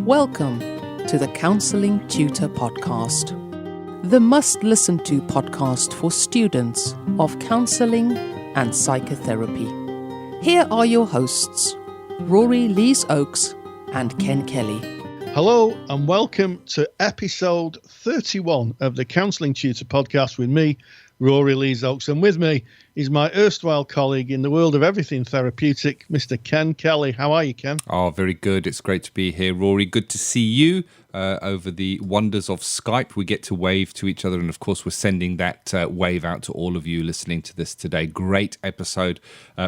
Welcome to the Counselling Tutor Podcast, the must-listen-to podcast for students of counselling and psychotherapy. Here are your hosts, Rory Lees-Oakes and Ken Kelly. Hello and welcome to episode 31 of the Counselling Tutor Podcast with me, Rory Lees-Oakes, and with me is my erstwhile colleague in the world of everything therapeutic, Mr. Ken Kelly. How are you, Ken? Oh, very good. It's great to be here, Rory. Good to see you over the wonders of Skype. We get to wave to each other, and of course, we're sending that wave out to all of you listening to this today. Great episode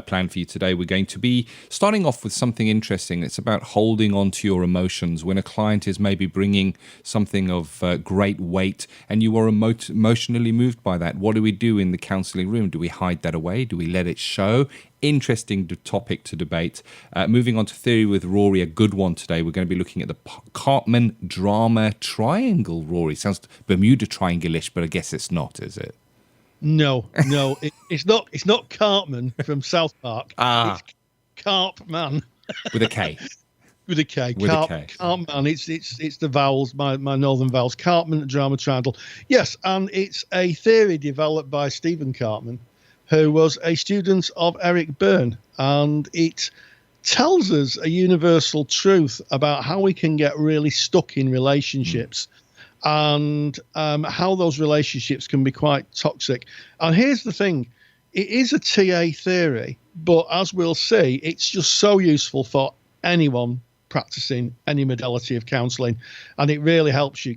planned for you today. We're going to be starting off with something interesting. It's about holding on to your emotions when a client is maybe bringing something of great weight and you are emotionally moved by that. What do we do in the counselling room? Do we hide that away? Do we let it show? Interesting topic to debate. Moving on to theory with Rory, a good one today. We're going to be looking at the Karpman drama triangle, Rory. Sounds Bermuda Triangle-ish, but I guess it's not, is it? No, it's not. It's not Karpman from South Park. It's Karpman with a K. With a K. With a K. Karpman. It's the vowels, my northern vowels. Karpman drama triangle. Yes, and it's a theory developed by Stephen Karpman, who was a student of Eric Berne, and it tells us a universal truth about how we can get really stuck in relationships and how those relationships can be quite toxic. And here's the thing, it is a TA theory, but as we'll see, it's just so useful for anyone practicing any modality of counselling, and it really helps you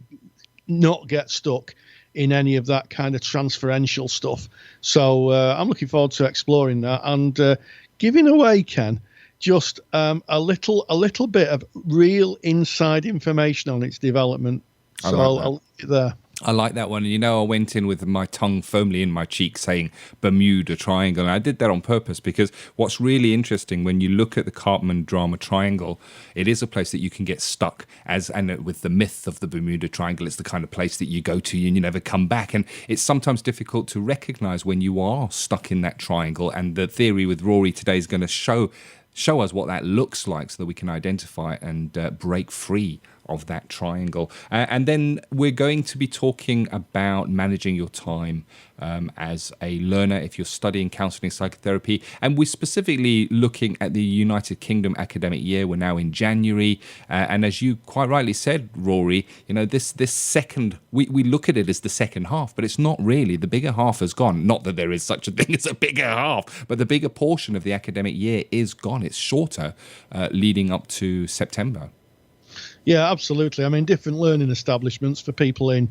not get stuck in any of that kind of transferential stuff. So I'm looking forward to exploring that and giving away, Ken, just a little bit of real inside information on its development. So I'll leave it there. I like that one. And you know, I went in with my tongue firmly in my cheek saying Bermuda Triangle. And I did that on purpose because what's really interesting when you look at the Karpman drama triangle, it is a place that you can get stuck and with the myth of the Bermuda Triangle, it's the kind of place that you go to and you never come back. And it's sometimes difficult to recognize when you are stuck in that triangle. And the theory with Rory today is going to show us what that looks like so that we can identify and break free of that triangle. And then we're going to be talking about managing your time as a learner if you're studying counselling psychotherapy. And we're specifically looking at the United Kingdom academic year. We're now in January. And as you quite rightly said, Rory, you know, this second, we look at it as the second half, but it's not really. The bigger half has gone. Not that there is such a thing as a bigger half, but the bigger portion of the academic year is gone. It's shorter leading up to September. Yeah, absolutely. I mean, different learning establishments for people in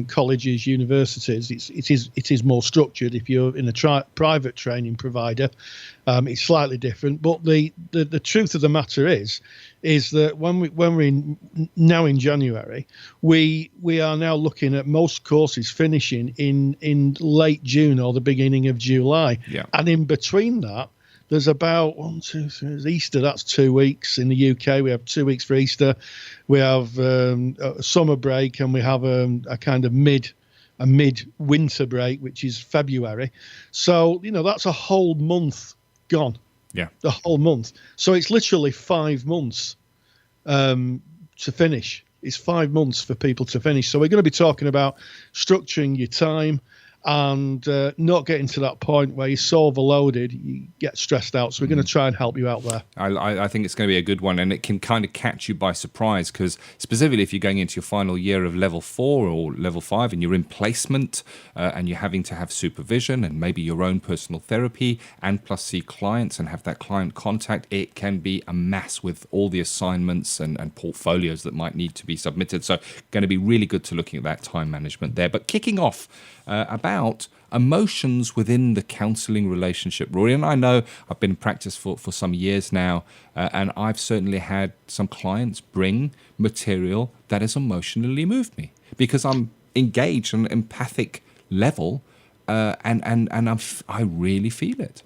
colleges, universities, it is more structured. If you're in a private training provider, it's slightly different. But the truth of the matter is that when we're now in January, we are now looking at most courses finishing in late June or the beginning of July. Yeah. And in between that, there's about 1, 2, 3. Easter, that's 2 weeks. In the UK, we have 2 weeks for Easter. We have a summer break, and we have a kind of mid-winter break, which is February. So, you know, that's a whole month gone. Yeah. The whole month. So it's literally 5 months to finish. It's 5 months for people to finish. So we're going to be talking about structuring your time and not getting to that point where you're so overloaded, you get stressed out. So we're going to try and help you out there. I think it's going to be a good one, and it can kind of catch you by surprise because specifically if you're going into your final year of level 4 or level 5 and you're in placement and you're having to have supervision and maybe your own personal therapy and plus see clients and have that client contact, it can be a mess with all the assignments and portfolios that might need to be submitted. So going to be really good to looking at that time management there. But kicking off about emotions within the counselling relationship, Rory. And I know I've been in practice for some years now, and I've certainly had some clients bring material that has emotionally moved me because I'm engaged on an empathic level, and I really feel it.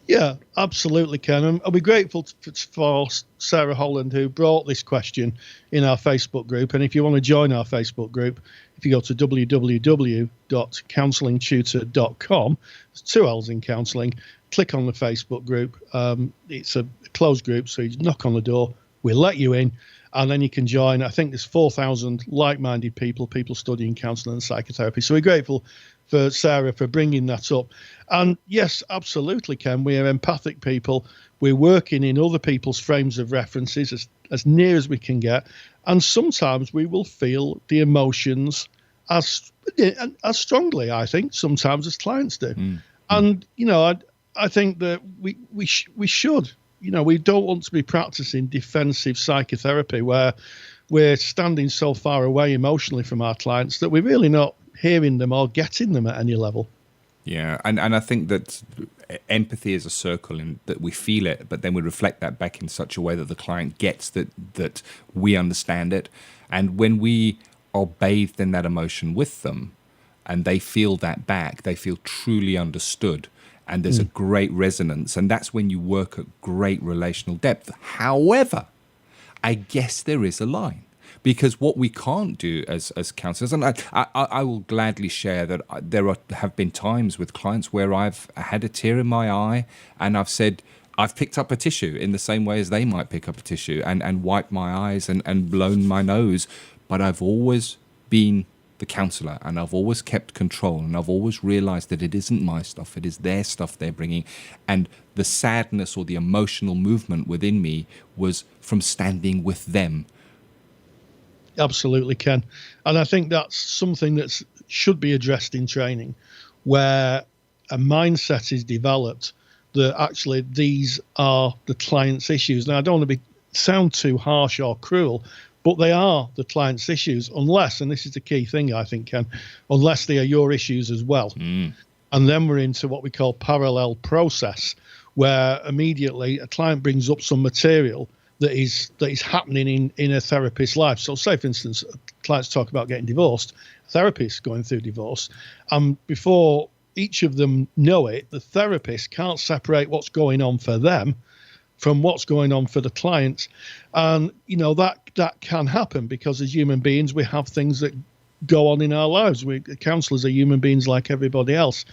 Yeah, absolutely, Ken. I'll be grateful for Sarah Holland, who brought this question in our Facebook group. And if you want to join our Facebook group, if you go to www.counsellingtutor.com, there's 2 L's in counselling, click on the Facebook group. It's a closed group, so you knock on the door, we'll let you in, And then you can join, I think there's 4,000 like-minded people studying counselling and psychotherapy. So we're grateful for Sarah for bringing that up. And yes, absolutely, Ken, we are empathic people. We're working in other people's frames of references as near as we can get. And sometimes we will feel the emotions as strongly, I think, sometimes as clients do. And, I think that we should. We don't want to be practicing defensive psychotherapy where we're standing so far away emotionally from our clients that we're really not hearing them or getting them at any level. Yeah, and I think that empathy is a circle in that we feel it, but then we reflect that back in such a way that the client gets that we understand it. And when we are bathed in that emotion with them and they feel that back, they feel truly understood. And there's a great resonance, and that's when you work at great relational depth. However, I guess there is a line, because what we can't do as counsellors, and I will gladly share that there have been times with clients where I've had a tear in my eye, and I've said, I've picked up a tissue in the same way as they might pick up a tissue and wiped my eyes and blown my nose, but I've always been the counsellor, and I've always kept control, and I've always realized that it isn't my stuff, it is their stuff they're bringing. And the sadness or the emotional movement within me was from standing with them. Absolutely, Ken. And I think that's something that should be addressed in training, where a mindset is developed that actually these are the client's issues. Now, I don't want to sound too harsh or cruel, but they are the client's issues, unless, and this is the key thing, I think, Ken, unless they are your issues as well. And then we're into what we call parallel process, where immediately a client brings up some material that is happening in a therapist's life. So say, for instance, clients talk about getting divorced, therapists going through divorce, and before each of them know it, the therapist can't separate what's going on for them from what's going on for the client. And, that can happen because as human beings, we have things that go on in our lives. Counsellors are human beings like everybody else.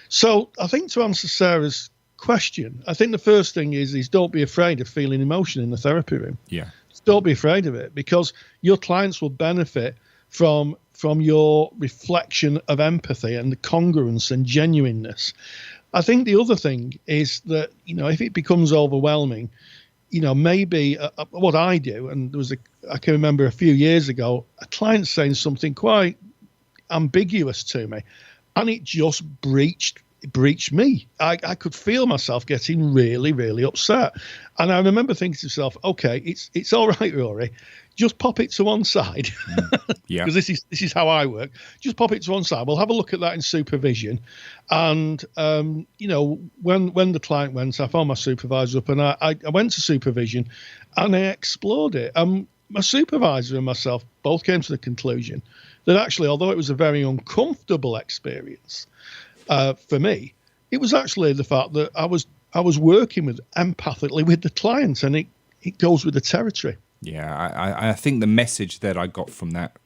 So I think to answer Sarah's question, I think the first thing is don't be afraid of feeling emotion in the therapy room. Yeah. Don't be afraid of it, because your clients will benefit from your reflection of empathy and the congruence and genuineness. I think the other thing is that, if it becomes overwhelming, maybe what I do, and I can remember a few years ago, a client saying something quite ambiguous to me, and it just breached me. I could feel myself getting really, really upset. And I remember thinking to myself, okay, it's all right, Rory, just pop it to one side. Yeah. Because this is how I work. Just pop it to one side. We'll have a look at that in supervision. And, when the client went, I phoned my supervisor up, and I went to supervision and I explored it. My supervisor and myself both came to the conclusion that actually, although it was a very uncomfortable experience, for me, it was actually the fact that I was working empathically with the client, and it goes with the territory. Yeah, I think the message that I got from that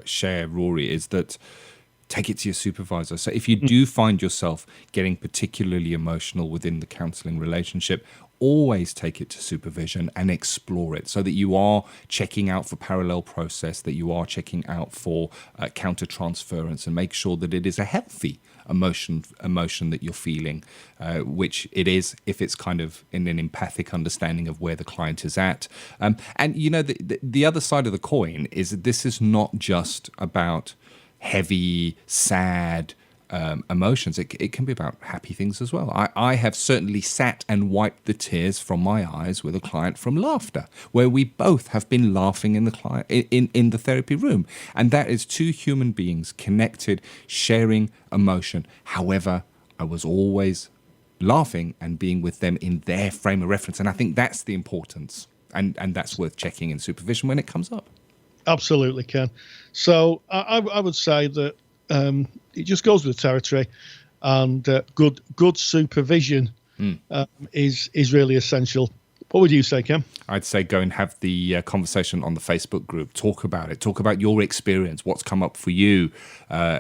share, Rory, is that take it to your supervisor. So if you do find yourself getting particularly emotional within the counselling relationship, always take it to supervision and explore it, so that you are checking out for parallel process, that you are checking out for counter-transference, and make sure that it is a healthy emotion that you're feeling, which it is if it's kind of in an empathic understanding of where the client is at. And, the other side of the coin is that this is not just about heavy, sad emotions. It can be about happy things as well. I have certainly sat and wiped the tears from my eyes with a client from laughter, where we both have been laughing in the therapy room, and that is two human beings connected, sharing emotion. However, I was always laughing and being with them in their frame of reference, and I think that's the importance, and that's worth checking in supervision when it comes up. Absolutely, Ken. So I would say that it just goes with the territory, and good supervision is really essential. What would you say, Ken? I'd say go and have the conversation on the Facebook group. Talk about it. Talk about your experience, what's come up for you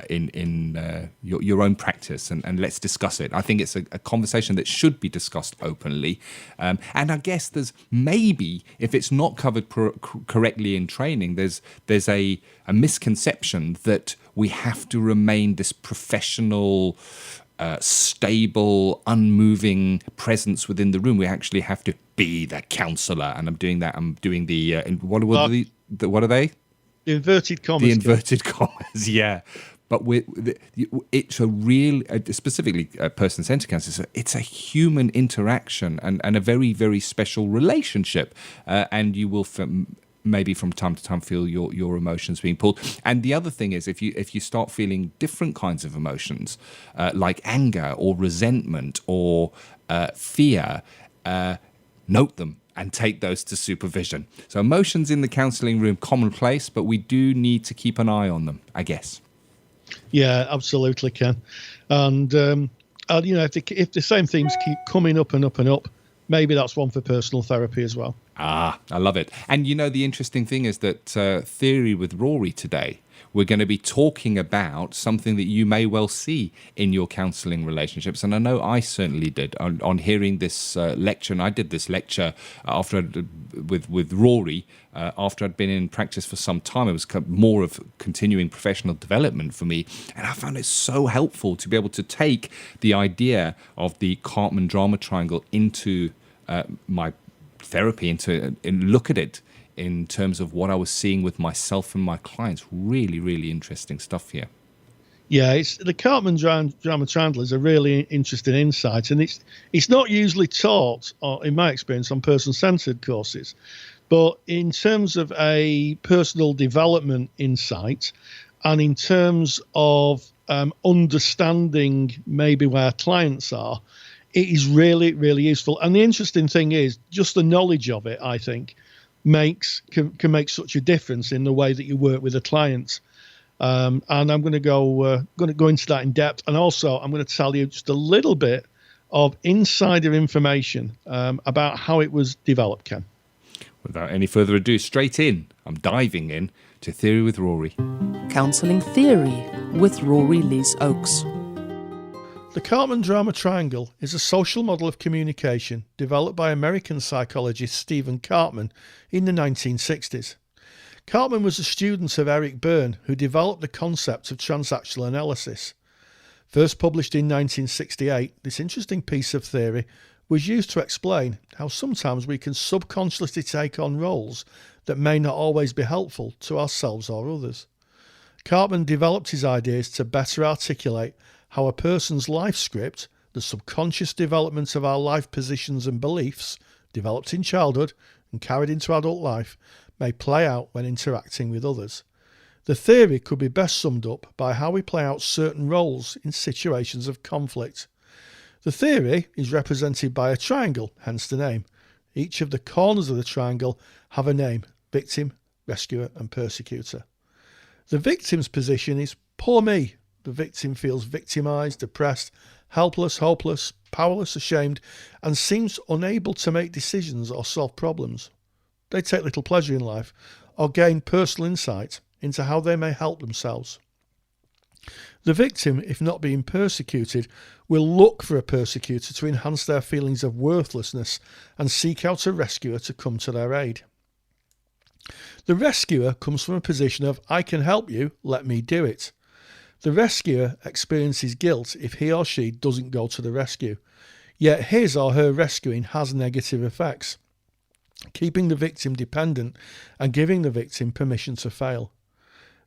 in your own practice, and let's discuss it. I think it's a conversation that should be discussed openly. And I guess there's maybe, if it's not covered correctly in training, there's a misconception that we have to remain this professional, stable, unmoving presence within the room. We actually have to be the counsellor, and I'm doing that. I'm doing the what are they? The inverted commas. The inverted commas, yeah. But it's a real, specifically person-centered counselling. It's a human interaction and a very, very special relationship, and you will maybe from time to time feel your emotions being pulled. And the other thing is, if you start feeling different kinds of emotions, like anger or resentment or fear, note them and take those to supervision. So emotions in the counselling room, commonplace, but we do need to keep an eye on them, I guess. Yeah, absolutely, Ken. And if the same themes keep coming up and up and up, maybe that's one for personal therapy as well. I love it. And the interesting thing is that Theory with Rory today, we're going to be talking about something that you may well see in your counselling relationships. And I know I certainly did on hearing this lecture. And I did this lecture with Rory after I'd been in practice for some time. It was more of continuing professional development for me. And I found it so helpful to be able to take the idea of the Karpman drama triangle into my therapy, and look at it in terms of what I was seeing with myself and my clients. Really, really interesting stuff here. Yeah, the Karpman drama triangle is a really interesting insight, and it's not usually taught, in my experience, on person-centered courses. But in terms of a personal development insight, and in terms of understanding maybe where clients are, it is really, really useful. And the interesting thing is, just the knowledge of it, I think, can make such a difference in the way that you work with a client. And I'm going to go into that in depth. And also, I'm going to tell you just a little bit of insider information about how it was developed, Ken. Without any further ado, straight in. I'm diving in to Theory with Rory. Counselling Theory with Rory Lees Oakes. The Karpman drama triangle is a social model of communication developed by American psychologist Stephen Karpman in the 1960s. Karpman was a student of Eric Berne, who developed the concept of transactional analysis. First published in 1968, this interesting piece of theory was used to explain how sometimes we can subconsciously take on roles that may not always be helpful to ourselves or others. Karpman developed his ideas to better articulate how a person's life script, the subconscious development of our life positions and beliefs, developed in childhood and carried into adult life, may play out when interacting with others. The theory could be best summed up by how we play out certain roles in situations of conflict. The theory is represented by a triangle, hence the name. Each of the corners of the triangle have a name: victim, rescuer and persecutor. The victim's position is poor me. The victim feels victimised, depressed, helpless, hopeless, powerless, ashamed, and seems unable to make decisions or solve problems. They take little pleasure in life or gain personal insight into how they may help themselves. The victim, if not being persecuted, will look for a persecutor to enhance their feelings of worthlessness and seek out a rescuer to come to their aid. The rescuer comes from a position of, I can help you, let me do it. The rescuer experiences guilt if he or she doesn't go to the rescue, yet his or her rescuing has negative effects, keeping the victim dependent and giving the victim permission to fail.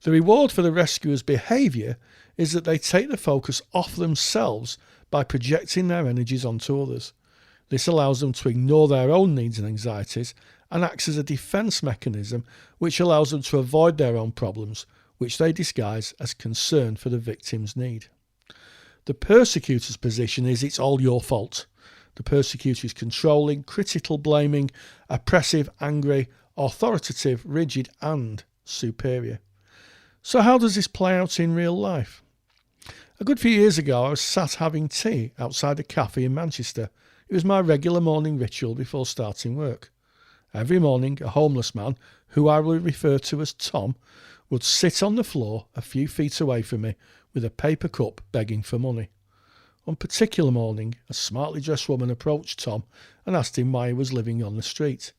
The reward for the rescuer's behaviour is that they take the focus off themselves by projecting their energies onto others. This allows them to ignore their own needs and anxieties and acts as a defence mechanism which allows them to avoid their own problems, which they disguise as concern for the victim's need. The persecutor's position is it's all your fault. The persecutor is controlling, critical, blaming, oppressive, angry, authoritative, rigid and superior. So how does this play out in real life? A good few years ago I was sat having tea outside a cafe in Manchester. It It was my regular morning ritual before starting work. Every morning, a homeless man, who I will refer to as Tom, would sit on the floor a few feet away from me with a paper cup begging for money. One particular morning, a smartly dressed woman approached Tom and asked him why he was living on the street.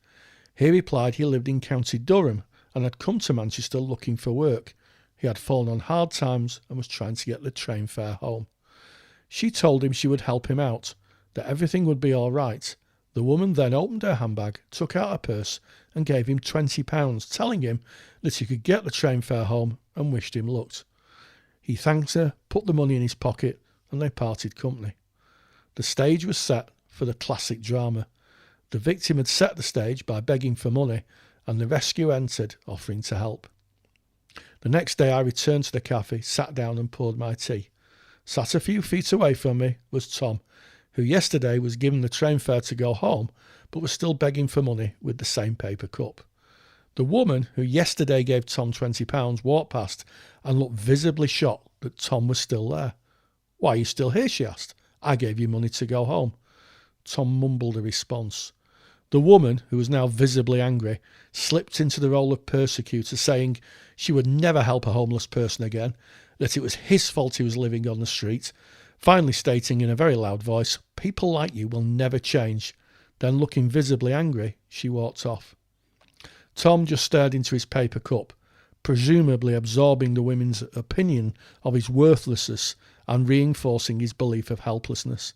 He replied he lived in County Durham and had come to Manchester looking for work. He had fallen on hard times and was trying to get the train fare home. She told him she would help him out, that everything would be all right. The woman then opened her handbag, took out her purse and gave him £20, telling him that he could get the train fare home and wished him luck. He thanked her, put the money in his pocket and they parted company. The stage was set for the classic drama. The victim had set the stage by begging for money and the rescue entered, offering to help. The next day I returned to the cafe, sat down and poured my tea. Sat a few feet away from me was Tom, who yesterday was given the train fare to go home, but was still begging for money with the same paper cup. The woman who yesterday gave Tom £20 walked past and looked visibly shocked that Tom was still there. "Why are you still here?" she asked. "I gave you money to go home." Tom mumbled a response. The woman, who was now visibly angry, slipped into the role of persecutor, saying she would never help a homeless person again, that it was his fault he was living on the street, finally stating in a very loud voice, "People like you will never change." Then, looking visibly angry, she walked off. Tom just stared into his paper cup, presumably absorbing the women's opinion of his worthlessness and reinforcing his belief of helplessness.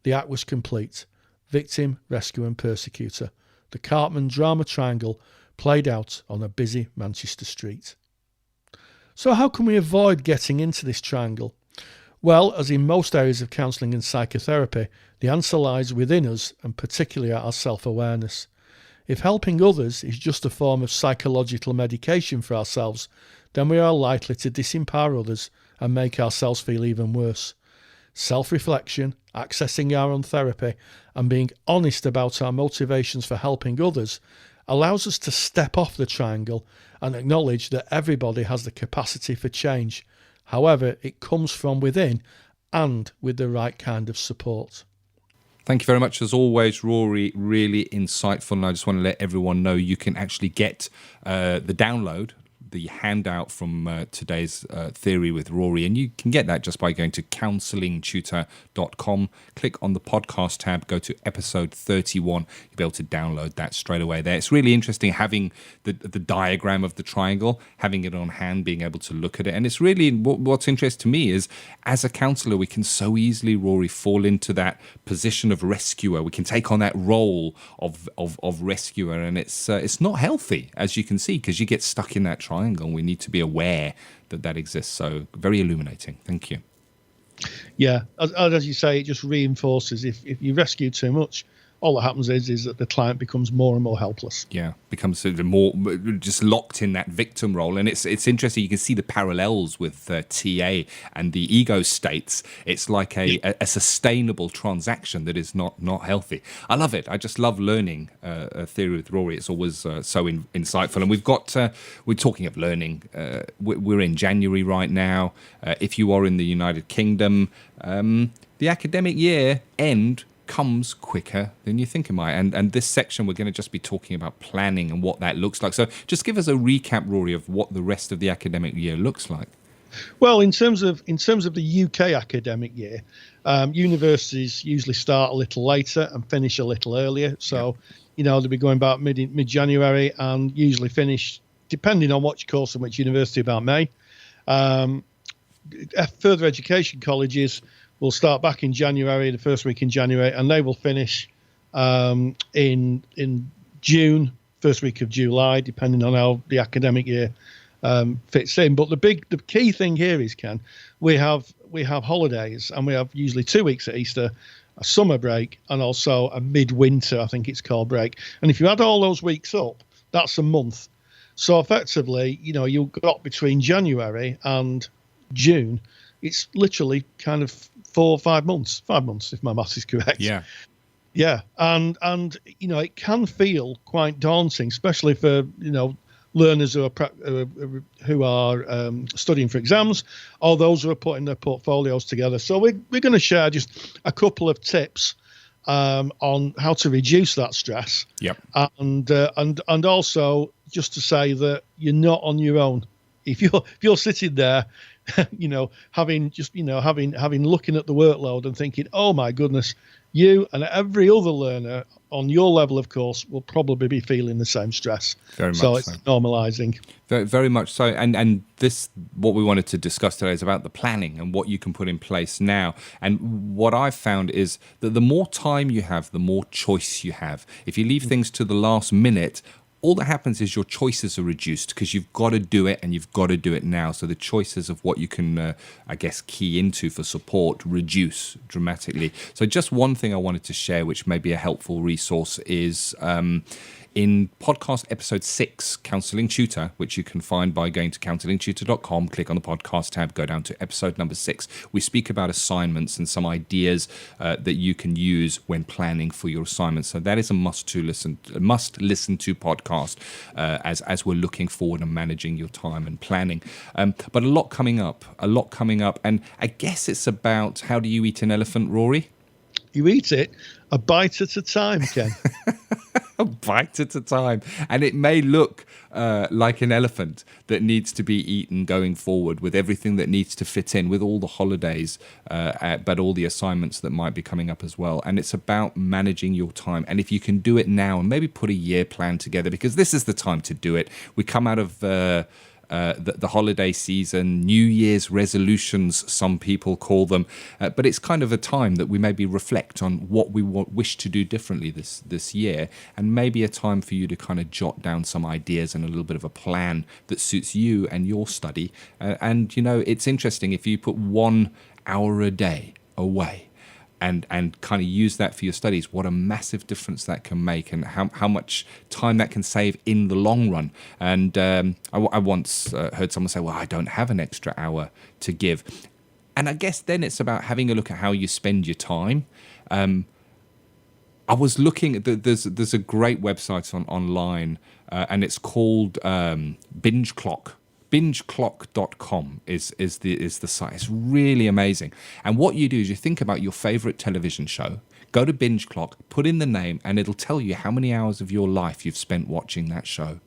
The act was complete. Victim, rescue and persecutor. The Karpman drama triangle played out on a busy Manchester street. So how can we avoid getting into this triangle? Well, as in most areas of counselling and psychotherapy, the answer lies within us and particularly our self-awareness. If helping others is just a form of psychological medication for ourselves, then we are likely to disempower others and make ourselves feel even worse. Self-reflection, accessing our own therapy, and being honest about our motivations for helping others allows us to step off the triangle and acknowledge that everybody has the capacity for change. However, it comes from within and with the right kind of support. Thank you very much, as always, Rory. Really insightful. And I just want to let everyone know you can actually get the download, the handout from today's theory with Rory. And you can get that just by going to counsellingtutor.com. Click on the podcast tab, go to episode 31. You'll be able to download that straight away there. It's really interesting having the diagram of the triangle, having it on hand, being able to look at it. And it's really, what's interesting to me is, as a counsellor, we can so easily, Rory, fall into that position of rescuer. We can take on that role of rescuer. And it's not healthy, as you can see, because you get stuck in that triangle. And we need to be aware that exists. So very illuminating. Thank you. Yeah, as you say, it just reinforces. If you rescue too much, all that happens is that the client becomes more and more helpless. Yeah, becomes more just locked in that victim role. And it's interesting. You can see the parallels with TA and the ego states. It's like a sustainable transaction that is not healthy. I love it. I just love learning a theory with Rory. It's always so insightful. And we've got, we're talking of learning. We're in January right now. If you are in the United Kingdom, the academic year end comes quicker than you think it might. And this section, we're going to just be talking about planning and what that looks like. So just give us a recap, Rory, of what the rest of the academic year looks like. Well, in terms of the UK academic year, universities usually start a little later and finish a little earlier. So, they'll be going about mid-January and usually finish, depending on which course and which university, about May. Further education colleges will start back in January, the first week in January, and they will finish in June, first week of July, depending on how the academic year fits in. But the key thing here is, Ken, we have holidays, and we have usually 2 weeks at Easter, a summer break, and also a midwinter, I think it's called, break. And if you add all those weeks up, that's a month. So effectively, you've got between January and June, it's literally kind of 4 or 5 months. 5 months, if my maths is correct. Yeah. And it can feel quite daunting, especially for learners who are studying for exams, or those who are putting their portfolios together. So we're going to share just a couple of tips on how to reduce that stress. Yep. And also just to say that you're not on your own. If you're sitting there, having looking at the workload and thinking, oh my goodness, you and every other learner on your level of course will probably be feeling the same stress. Very much so. It's normalizing. Very, very much so. And this, what we wanted to discuss today is about the planning and what you can put in place now. And what I've found is that the more time you have, the more choice you have. If you leave things to the last minute, all that happens is your choices are reduced because you've got to do it and you've got to do it now. So the choices of what you can, key into for support reduce dramatically. So just one thing I wanted to share, which may be a helpful resource, is in podcast episode 6, Counselling Tutor, which you can find by going to counsellingtutor.com, click on the podcast tab, go down to episode number 6. We speak about assignments and some ideas that you can use when planning for your assignments. So that is a must listen to podcast as we're looking forward and managing your time and planning. But a lot coming up. And I guess it's about, how do you eat an elephant, Rory? You eat it a bite at a time, Ken. A bite at a time. And it may look like an elephant that needs to be eaten going forward, with everything that needs to fit in, with all the holidays, but all the assignments that might be coming up as well. And it's about managing your time. And if you can do it now and maybe put a year plan together, because this is the time to do it. We come out of the holiday season, New Year's resolutions, some people call them, but it's kind of a time that we maybe reflect on what we wish to do differently this year, and maybe a time for you to kind of jot down some ideas and a little bit of a plan that suits you and your study. And it's interesting, if you put 1 hour a day away and kind of use that for your studies, what a massive difference that can make, and how much time that can save in the long run. And I once heard someone say, well, I don't have an extra hour to give. And I guess then it's about having a look at how you spend your time. I was looking at there's a great website online, and it's called Binge Clock. Bingeclock.com is the site. It's really amazing. And what you do is you think about your favorite television show, go to Binge Clock, put in the name, and it'll tell you how many hours of your life you've spent watching that show.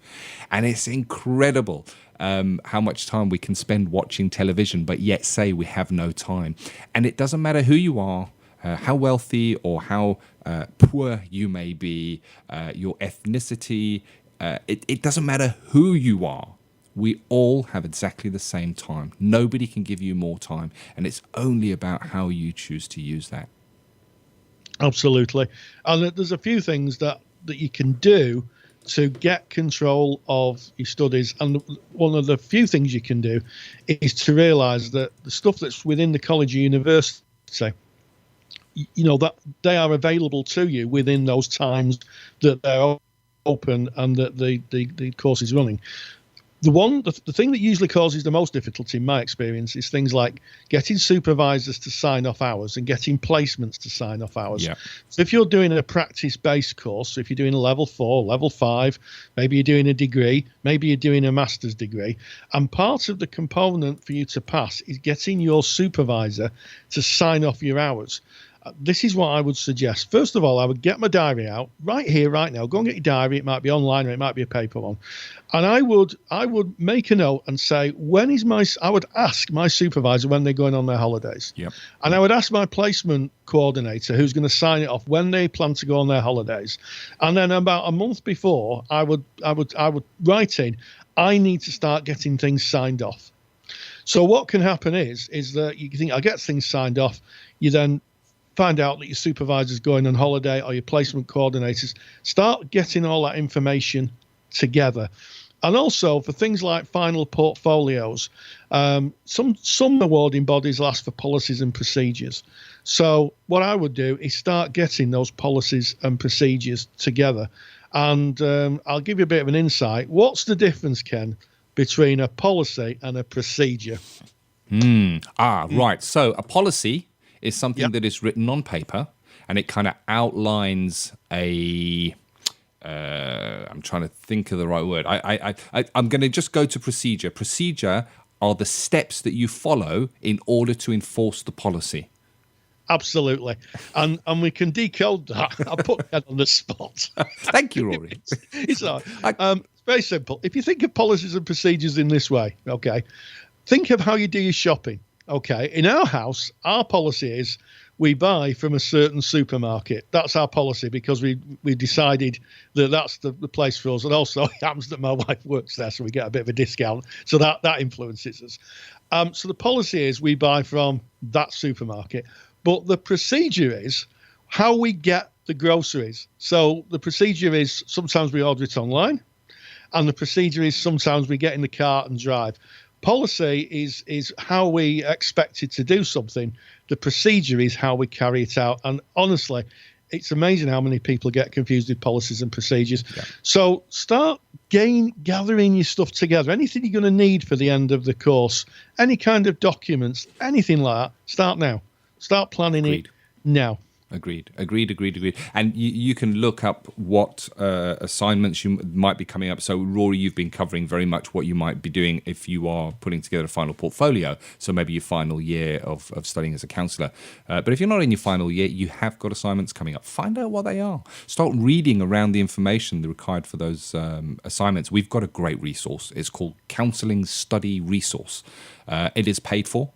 And it's incredible how much time we can spend watching television, but yet say we have no time. And it doesn't matter who you are, how wealthy or how poor you may be, your ethnicity, it doesn't matter who you are. We all have exactly the same time. Nobody can give you more time, and it's only about how you choose to use that. Absolutely. And there's a few things that you can do to get control of your studies. And one of the few things you can do is to realise that the stuff that's within the college or university, that they are available to you within those times that they're open and that the course is running. The thing that usually causes the most difficulty in my experience is things like getting supervisors to sign off hours and getting placements to sign off hours. Yeah. So if you're doing a practice-based course, so if you're doing a level 4, level 5, maybe you're doing a degree, maybe you're doing a master's degree, and part of the component for you to pass is getting your supervisor to sign off your hours. This is what I would suggest. First of all, I would get my diary out right here, right now. Go and get your diary. It might be online or it might be a paper one. And I would make a note and say, I would ask my supervisor when they're going on their holidays. Yep. And I would ask my placement coordinator who's going to sign it off when they plan to go on their holidays. And then about a month before, I would write in, I need to start getting things signed off. So what can happen is that you think, I'll get things signed off. You then find out that your supervisor's going on holiday or your placement coordinators. Start getting all that information together. And also for things like final portfolios, some awarding bodies will ask for policies and procedures. So what I would do is start getting those policies and procedures together. And I'll give you a bit of an insight. What's the difference, Ken, between a policy and a procedure? Right. So a policy is something that is written on paper, and it kind of outlines I'm trying to think of the right word. I'm going to just go to procedure. Procedure are the steps that you follow in order to enforce the policy. Absolutely. And we can decode that. I'll put that on the spot. Thank you, Rory. It's very simple. If you think of policies and procedures in this way, okay, think of how you do your shopping. Okay. In our house, our policy is we buy from a certain supermarket. That's our policy because we decided that that's the place for us. And also it happens that my wife works there, so we get a bit of a discount. So that influences us. So the policy is we buy from that supermarket. But the procedure is how we get the groceries. So the procedure is sometimes we order it online, and the procedure is sometimes we get in the car and drive. Policy is how we expected to do something. The procedure is how we carry it out. And honestly, it's amazing how many people get confused with policies and procedures. Yeah. So start gathering your stuff together. Anything you're going to need for the end of the course, any kind of documents, anything like that, start now. Start planning it now. Agreed. And you can look up what assignments you might be coming up. So, Rory, you've been covering very much what you might be doing if you are putting together a final portfolio. So maybe your final year of studying as a counsellor. But if you're not in your final year, you have got assignments coming up. Find out what they are. Start reading around the information required for those assignments. We've got a great resource. It's called Counselling Study Resource. It is paid for.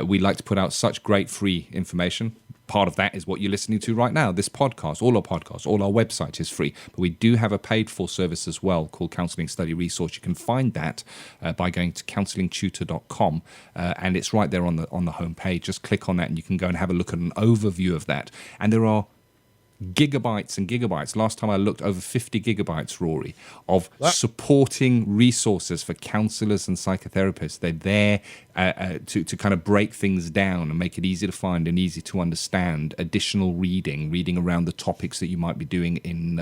We like to put out such great free information. Part of that is what you're listening to right now. This podcast, all our website is free. But we do have a paid-for service as well called Counselling Study Resource. You can find that by going to counsellingtutor.com, and it's right there on the homepage. Just click on that, and you can go and have a look at an overview of that. And there are gigabytes and gigabytes. Last time I looked, over 50 gigabytes, Rory, of supporting resources for counsellors and psychotherapists. They're there to kind of break things down and make it easy to find and easy to understand. Additional reading around the topics that you might be doing in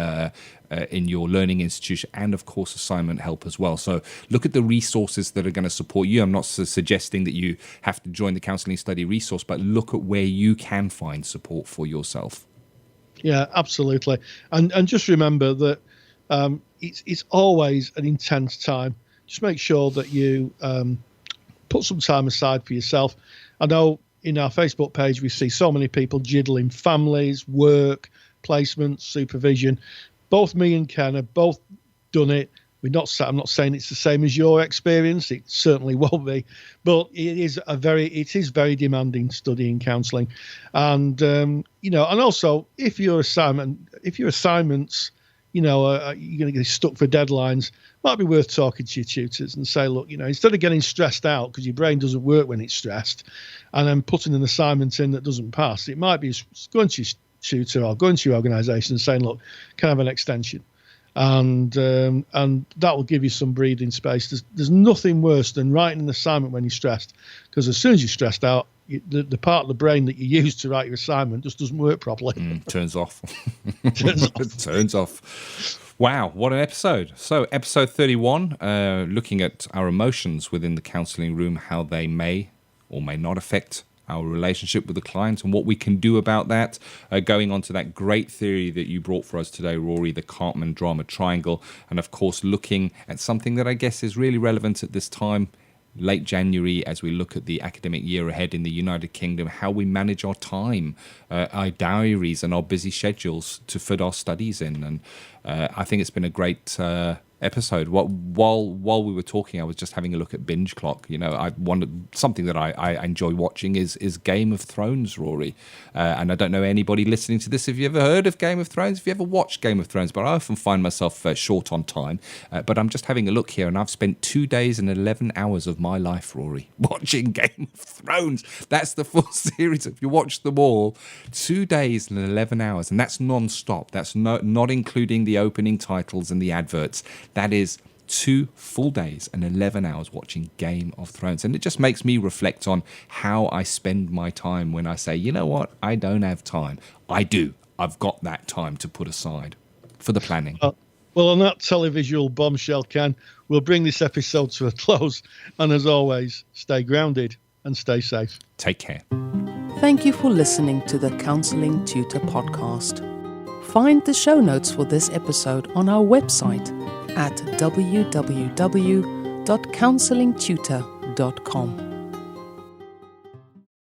your learning institution, and of course assignment help as well. So look at the resources that are going to support you. I'm not suggesting that you have to join the Counselling Study Resource, but look at where you can find support for yourself. Yeah, absolutely. And just remember that it's always an intense time. Just make sure that you put some time aside for yourself. I know in our Facebook page, we see so many people jiggling families, work, placements, supervision. Both me and Ken have both done it. I'm not saying it's the same as your experience. It certainly won't be, but it is very demanding studying counselling, and and also if your assignments, you're going to get stuck for deadlines, might be worth talking to your tutors and say, look, instead of getting stressed out because your brain doesn't work when it's stressed, and then putting an assignment in that doesn't pass, it might be going to your tutor or going to your organisation and saying, look, can I have an extension? And that will give you some breathing space. There's nothing worse than writing an assignment when you're stressed, because as soon as you're stressed out, the part of the brain that you use to write your assignment just doesn't work properly. Turns off. Turns off. Wow, what an episode. So episode 31, looking at our emotions within the counselling room, how they may or may not affect our relationship with the client and what we can do about that. Going on to that great theory that you brought for us today, Rory, the Karpman drama triangle. And of course, looking at something that I guess is really relevant at this time, late January, as we look at the academic year ahead in the United Kingdom, how we manage our time, our diaries and our busy schedules to fit our studies in. And I think it's been a great episode. While we were talking, I was just having a look at Binge Clock. I wanted something that I enjoy watching is Game of Thrones, Rory. And I don't know anybody listening to this if you ever heard of Game of Thrones, if you ever watched Game of Thrones, but I often find myself short on time. But I'm just having a look here, and I've spent 2 days and 11 hours of my life, Rory, watching Game of Thrones. That's the full series. If you watch them all, 2 days and 11 hours, and that's non-stop. That's not including the opening titles and the adverts. That is 2 full days and 11 hours watching Game of Thrones. And it just makes me reflect on how I spend my time when I say, you know what, I don't have time. I do. I've got that time to put aside for the planning. Well, on that televisual bombshell, Ken, we'll bring this episode to a close. And as always, stay grounded and stay safe. Take care. Thank you for listening to the Counselling Tutor Podcast. Find the show notes for this episode on our website at www.counsellingtutor.com.